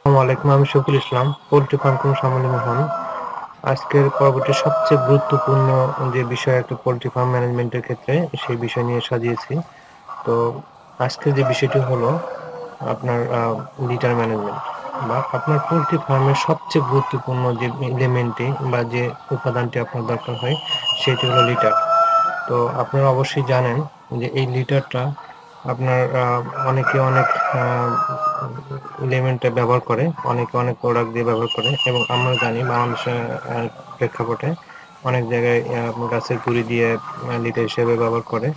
আসসালামু আলাইকুম, আমি শফিকুল ইসলাম, পোল্ট্রি ফার্ম সম্মানী মোহন। আজকের পর্বটি সবচেয়ে গুরুত্বপূর্ণ যে বিষয় একটা পোল্ট্রি ফার্ম ম্যানেজমেন্টের ক্ষেত্রে, সেই বিষয় নিয়ে সাজিয়েছি। তো আজকের যে বিষয়টি হলো আপনার লিটার ম্যানেজমেন্ট বা আপনার পোল্ট্রি ফার্মের সবচেয়ে গুরুত্বপূর্ণ যে এলিমেন্টটি বা যে উপাদানটি আপনার দরকার হয় সেটি হলো লিটার। তো আপনারা অবশ্যই জানেন যে এই লিটারটা আপনার অনেকে অনেক এলিমেন্টে ব্যবহার করে, অনেকে অনেক প্রোডাক্ট দিয়ে ব্যবহার করে এবং আমরা জানি বাংলাদেশের প্রেক্ষাপটে অনেক জায়গায় গাছের গুঁড়ি দিয়ে লিটার হিসেবে ব্যবহার করে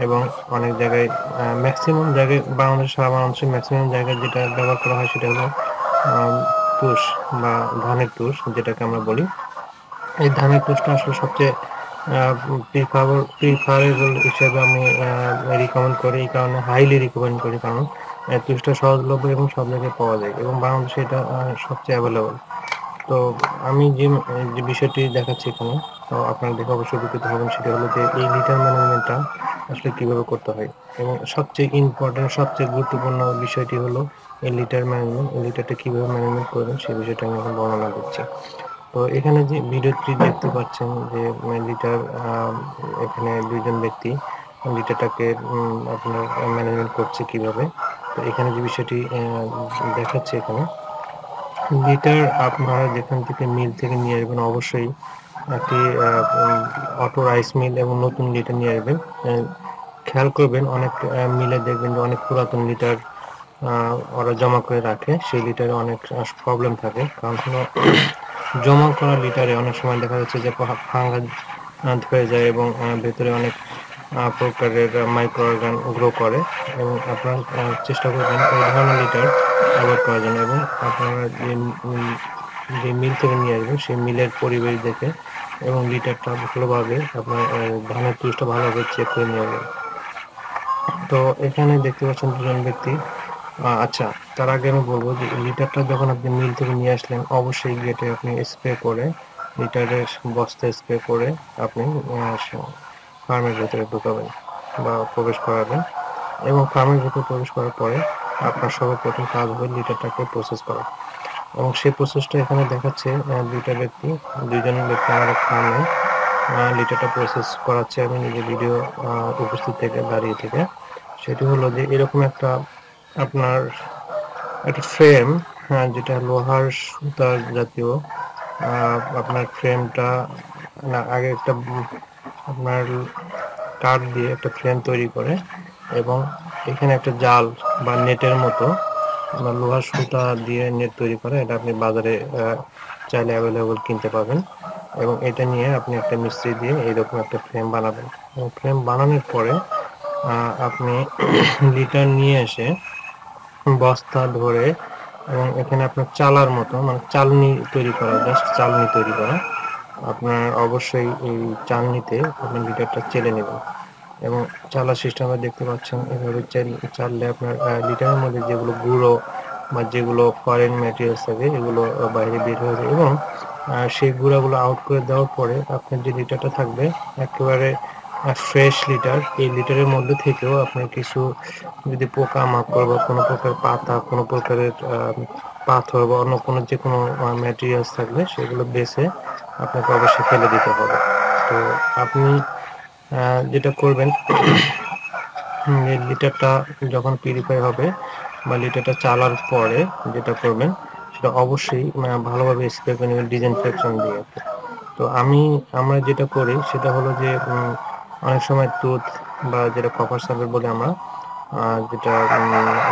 এবং অনেক জায়গায় ম্যাক্সিমাম জায়গায় সারা বাংলাদেশের ম্যাক্সিমাম জায়গায় যেটা ব্যবহার করা হয় সেটা হলো তুষ বা ধানের তুষ যেটাকে আমরা বলি। এই ধানের তুষটা আসলে সবচেয়ে প্রিফারেবল হিসেবে আমি রিকমেন্ড করি, এই কারণে হাইলি রিকমেন্ড করি, কারণ তুষটা সহজলভ্য এবং সব জায়গায় পাওয়া যায় এবং বাংলাদেশে এটা সবচেয়ে অ্যাভেলেবল। তো আমি যে বিষয়টি দেখাচ্ছি এখানে, তো আপনারা দেখে অবশ্যই উপকৃত হবেন, সেটা হলো যে এই লিটার ম্যানেজমেন্টটা আসলে কিভাবে করতে হয় এবং সবচেয়ে ইম্পর্টেন্ট সবচেয়ে গুরুত্বপূর্ণ বিষয়টি হলো এই লিটার ম্যানেজমেন্ট। এই লিটারটা কিভাবে ম্যানেজমেন্ট করবেন সেই বিষয়টা আমি এখন বর্ণনা দিচ্ছি। তো এখানে যে ভিডিওটি দেখতে পাচ্ছেন যে লিটার, এখানে দুইজন ব্যক্তি লিটারটাকে আপনার ম্যানেজমেন্ট করছে কিভাবে। তো এখানে যে বিষয়টি দেখাচ্ছে, এখানে লিটার আপনারা যেখান থেকে মিল থেকে নিয়ে আসবেন অবশ্যই একটি অটো রাইস মিল এবং নতুন লিটার নিয়ে আসবেন। খেয়াল করবেন অনেক মিলে দেখবেন যে অনেক পুরাতন লিটার ওরা জমা করে রাখে, সেই লিটারে অনেক প্রবলেম থাকে, কারণ হলো জমা করা লিটারে অনেক সময় দেখা যাচ্ছে যে ফাঙ্গাস ধরে যায় এবং ভেতরে অনেক প্রকারের মাইক্রো অর্গান গ্রো করে এবং আপনারা চেষ্টা করবেন এই ধরনের লিটার অ্যাভয়েড করার জন্য এবং আপনারা যে মিল থেকে নিয়ে আসবেন সেই মিলের পরিবেশ দেখে এবং লিটারটা ভালোভাবে আপনার ধানের তুষটা ভালোভাবে চেক করে নিয়ে আসবেন। তো এখানে দেখতে পাচ্ছেন দুজন ব্যক্তি। আচ্ছা, তার আগে আমি বলবো যে লিটারটা যখন আপনি মিল থেকে নিয়ে আসলেন অবশ্যই গেটে আপনি স্প্রে করে লিটারের বস্তা স্প্রে করে আপনি ফার্মের ভেতরে ঢুকাবেন বা প্রবেশ করাবেন এবং ফার্মের ভেতরে প্রবেশ করার পরে আপনার সর্বপ্রথম কাজ হবে লিটারটাকে প্রসেস করা এবং সেই প্রসেসটা এখানে দেখাচ্ছে দুইজন ব্যক্তি আমাদের ফার্মে লিটারটা প্রসেস করাচ্ছে, আমি নিজে ভিডিও উপস্থিত থেকে দাঁড়িয়ে থেকে। সেটি হলো যে এরকম একটা আপনার একটা ফ্রেম, যেটা লোহার সুতা জাতীয়, আপনার ফ্রেমটা না আগে একটা আপনার কাঠ দিয়ে একটা ফ্রেম তৈরি করে এবং এখানে একটা জাল বা নেটের মতো বা লোহার সুতা দিয়ে নেট তৈরি করে, এটা আপনি বাজারে চাইলে অ্যাভেলেবল কিনতে পাবেন এবং এটা নিয়ে আপনি একটা মিস্ত্রি দিয়ে এইরকম একটা ফ্রেম বানাবেন এবং ফ্রেম বানানোর পরে আপনি লিটার নিয়ে এসে বস্তা ধরে এবং এখানে আপনার চালার মতো মানে চালনি তৈরি করা, জাস্ট চালনি তৈরি করা, আপনার অবশ্যই এই চালনিতে আপনি লিটারটা চেলে নেবেন এবং চালার সিস্টেমে দেখতে পাচ্ছেন এভাবে চাললে আপনার লিটারের মধ্যে যেগুলো গুঁড়ো বা যেগুলো ফরেন ম্যাটেরিয়ালস থাকে এগুলো বাইরে বের হয়ে যায় এবং সেই গুঁড়াগুলো আউট করে দেওয়ার পরে আপনার যে লিটারটা থাকবে একেবারে ফ্রেশ লিটার। এই লিটারের মধ্যে থেকেও আপনার কিছু যদি পোকামাকড় বা কোনো প্রকার পাতা, কোনো প্রকারের পাথর বা অন্য কোনো যে কোনো ম্যাটেরিয়ালস থাকলে সেগুলো বেছে আপনাকে অবশ্যই ফেলে দিতে হবে। তো আপনি যেটা করবেন, এই লিটারটা যখন পিউরিফাই হবে বা লিটারটা চালার পরে যেটা করবেন সেটা অবশ্যই ভালোভাবে স্প্রে করে নেবেন ডিসইনফেকশন দিয়ে। তো আমরা যেটা করি সেটা হলো যে অনেক সময় তুঁত বা যেটা কপার সালফেট বলি আমরা, যেটা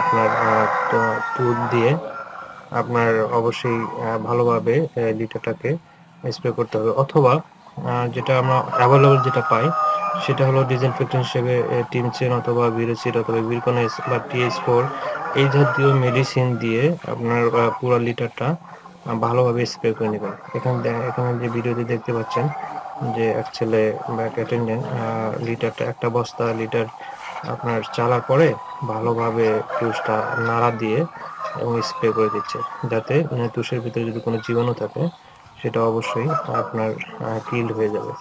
আপনার তুঁত দিয়ে আপনার অবশ্যই ভালোভাবে লিটারটাকে স্প্রে করতে হবে, অথবা যেটা আমরা অ্যাভেলেবল যেটা পাই সেটা হলো ডিসইনফেক্টেন্ট হিসেবে টিমচেন অথবা ভিরোসিড অথবা ভিরকনেস বা TH4 এই জাতীয় মেডিসিন দিয়ে আপনার পুরো লিটারটা ভালোভাবে স্প্রে করে নেবেন। এখানে যে ভিডিওতে দেখতে পাচ্ছেন যে এক ছেলে বা এক অ্যাটেন্ডেন্ট লিটারটা একটা বস্তা লিটার আপনার চালার পরে ভালোভাবে তুষটা নাড়া দিয়ে এবং স্প্রে করে দিচ্ছে, যাতে তুষের ভিতরে যদি কোনো জীবাণু থাকে সেটা অবশ্যই আপনার কিল হয়ে যাবে।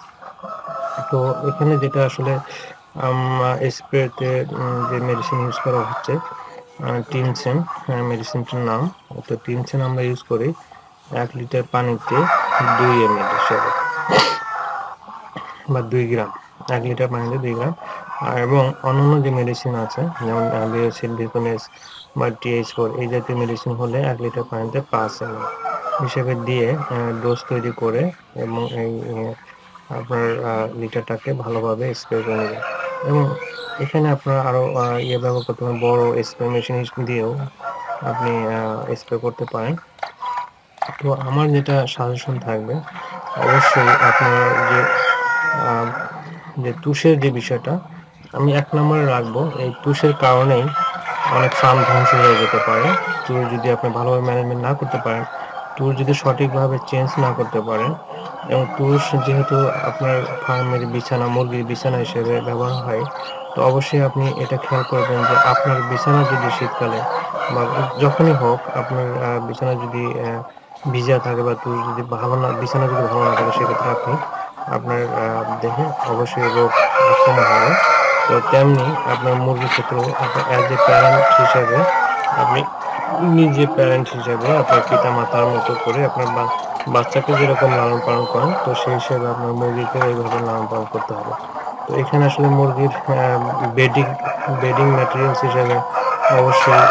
তো এখানে যেটা আসলে স্প্রেতে যে মেডিসিন ইউজ করা হচ্ছে টিনসেন মেডিসিনটার নাম, তো 3 সেন আমরা ইউজ করি 1 লিটার পানিতে 2 ml হিসেবে বা 2 গ্রাম 1 লিটার পানিতে 2 গ্রাম। এবং অন্যান্য যে মেডিসিন আছে যেমন বিওসিন, ভিকোনেস বা TH4 এই জাতীয় মেডিসিন হলে 1 লিটার পানিতে 5 ml হিসেবে দিয়ে ডোজ তৈরি করে এবং এই আপনার লিটারটাকে ভালোভাবে স্প্রে করে নেবেন। এবং এখানে আপনারা আরো ব্যবহার করতে পারেন, বড় স্প্রে মেশিন দিয়েও আপনি স্প্রে করতে পারেন। তো আমার যেটা সাজেশন থাকবে, অবশ্যই আপনার যে তুষের যে বিষয়টা আমি 1 নম্বরে রাখবো। এই তুষের কারণেই অনেক ফার্ম ধ্বংস হয়ে যেতে পারে। তুষ যদি আপনি ভালোভাবে ম্যানেজমেন্ট না করতে পারেন, তুষ যদি সঠিকভাবে চেঞ্জ না করতে পারেন, এবং তুষ যেহেতু আপনার ফার্মের বিছানা, মুরগির বিছানা হিসেবে ব্যবহার হয়, তো অবশ্যই আপনি এটা খেয়াল করবেন যে আপনার বিছানা যদি শীতকালে বা যখনই হোক আপনার বিছানা যদি ভিজা থাকে বা তুষ যদি ভালো না, বিছানা যদি ভালো না থাকে, সেক্ষেত্রে আপনি আপনার দেহে অবশ্যই রোগ আক্রমণ হবে। তো তেমনি আপনার মুরগির ক্ষেত্রেও আপনার অ্যাজ এ প্যারেন্ট হিসেবে আপনি নিজে প্যারেন্ট হিসেবে আপনার পিতামাতার মতো করে আপনার বাচ্চাকে যেরকম লালন পালন করেন, তো সেই হিসেবে আপনার মুরগিকেও এইভাবে লালন পালন করতে হবে। তো এখানে আসলে মুরগির বেডিং বেডিং ম্যাটেরিয়ালস হিসেবে অবশ্যই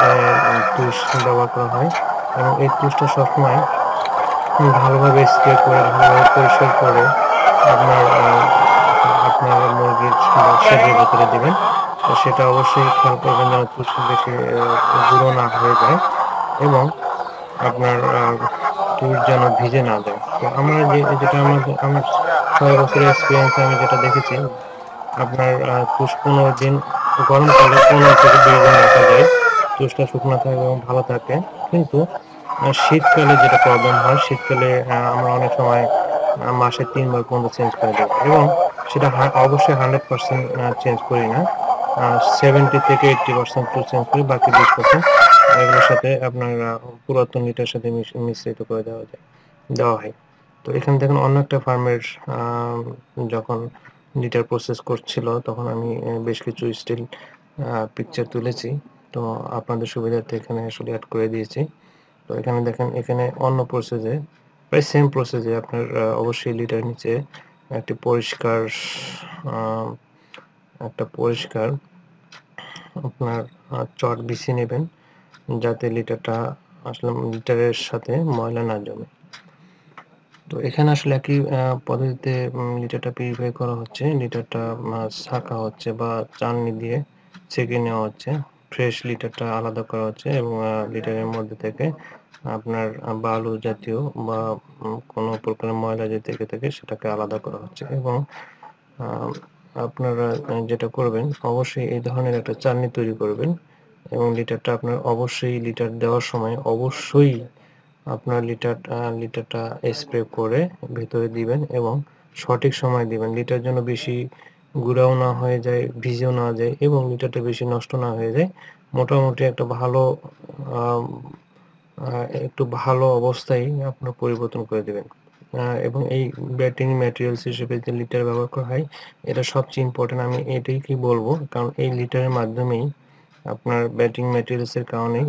তুষ ব্যবহার করা হয় এবং এই তুষটা সবসময় ভালোভাবে স্প্রে করে ভালোভাবে পরিষ্কার করে আপনার আপনার মুরগির শেডের ভেতরে দিবেন। তো সেটা অবশ্যই খেয়াল করবেন যেন তুষ বেশি গুঁড়ো না হয়ে যায় এবং আপনার তুষ যেন ভিজে না যায়। তো আমরা যেটা আমার 6 বছরের এক্সপিরিয়েন্সে আমি যেটা দেখেছি, আপনার তুষ 15 দিন, গরমকালে 15 থেকে 20 দিন রাখা যায়, তুষটা শুকনো থাকে এবং ভালো থাকে। কিন্তু শীতকালে যেটা প্রবলেম হয়, শীতকালে আমরা অনেক সময় মাসে 3 বার পর্যন্ত চেঞ্জ করে দেব এবং সেটা অবশ্যই 100% চেঞ্জ করি না। 70 থেকে 80% তুষ চেঞ্জ করি, বাকি 20% এগুলোর সাথে আপনার পুরাতন লিটার সাথে মিশ্রিত করে দেওয়া হয়। তো এখানে দেখুন অন্য একটা ফার্মের যখন লিটার প্রসেস করছিল, তখন আমি বেশ কিছু স্টিল পিকচার তুলেছি। তো আপনাদের সুবিধার্থে এখানে আসলে অ্যাড করে দিয়েছি। তো এখানে দেখেন, এখানে অন্য প্রসেসে প্রায় সেম প্রসেসে আপনার অবশ্যই লিটার নিচে একটি পরিষ্কার একটা পরিষ্কার আপনার চট বিছিয়ে নেবেন, যাতে লিটারটা আসলে লিটারের সাথে ময়লা না জমে। তো এখানে আসলে একই পদ্ধতিতে লিটারটা পিউরিফাই করা হচ্ছে। লিটারটা ছাঁকা হচ্ছে বা চালনি দিয়ে ছেঁকে নেওয়া হচ্ছে। ফ্রেশ লিটারটা আলাদা করা হচ্ছে এবং লিটারের মধ্যে থেকে আপনার বালু জাতীয় বা কোনো প্রকারের ময়লা যদি থেকে থাকে সেটাকে আলাদা করা হচ্ছে। এবং আপনারা যেটা করবেন, অবশ্যই এই ধরনের একটা চালনি তৈরি করবেন এবং লিটারটা আপনার অবশ্যই লিটার দেওয়ার সময় অবশ্যই আপনার লিটারটা স্প্রে করে ভেতরে দিবেন এবং সঠিক সময় দিবেন। লিটার যেন বেশি গুঁড়াও না হয়ে যায়, ভিজেও না যায় এবং লিটারটা বেশি নষ্ট না হয়ে যায়। মোটামুটি একটা ভালো একটু ভালো অবস্থায় আপনার পরিবর্তন করে দিবেন। এবং এই ব্যাটিং ম্যাটেরিয়ালস হিসেবে যে লিটার ব্যবহার করা হয়, এটা সবচেয়ে ইম্পর্টেন্ট। আমি এটাই বলবো, কারণ এই লিটারের মাধ্যমেই আপনার ব্যাটিং ম্যাটেরিয়ালস এর কারণেই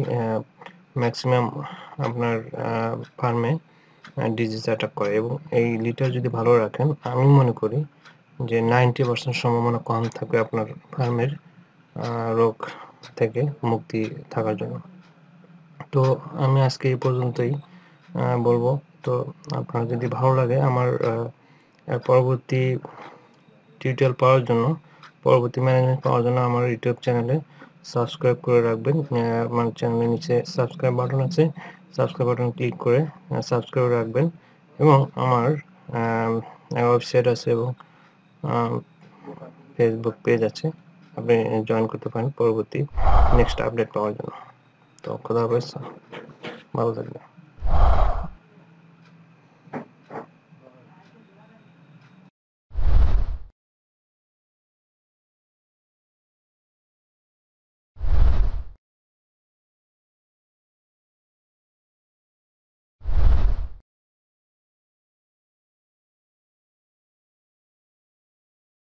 ম্যাক্সিমাম আপনার ফার্মে ডিজিজ অ্যাটাক করে। এবং এই লিটার যদি ভালো রাখেন, আমি মনে করি যে 90% সম্ভাবনা কম থাকবে আপনার ফার্মের রোগ থেকে মুক্তি থাকার জন্য। তো আমি আজকে এই পর্যন্তই বলবো। তো আপনার যদি ভালো লাগে, আমার পরবর্তী টিউটোরিয়াল পাওয়ার জন্য, পরবর্তী ম্যানেজমেন্ট পাওয়ার জন্য আমার ইউটিউব চ্যানেলে সাবস্ক্রাইব করে রাখবেন। আমার চ্যানেলের নিচে সাবস্ক্রাইব বাটন আছে, সাবস্ক্রাইব বাটন ক্লিক করে সাবস্ক্রাইব রাখবেন। এবং আমার ওয়েবসাইট আছে এবং ফেসবুক পেজ আছে, আপনি জয়েন করতে পারেন পরবর্তী নেক্সট আপডেট পাওয়ার জন্য। তো খোদা হাফেজ, ভালো থাকবেন।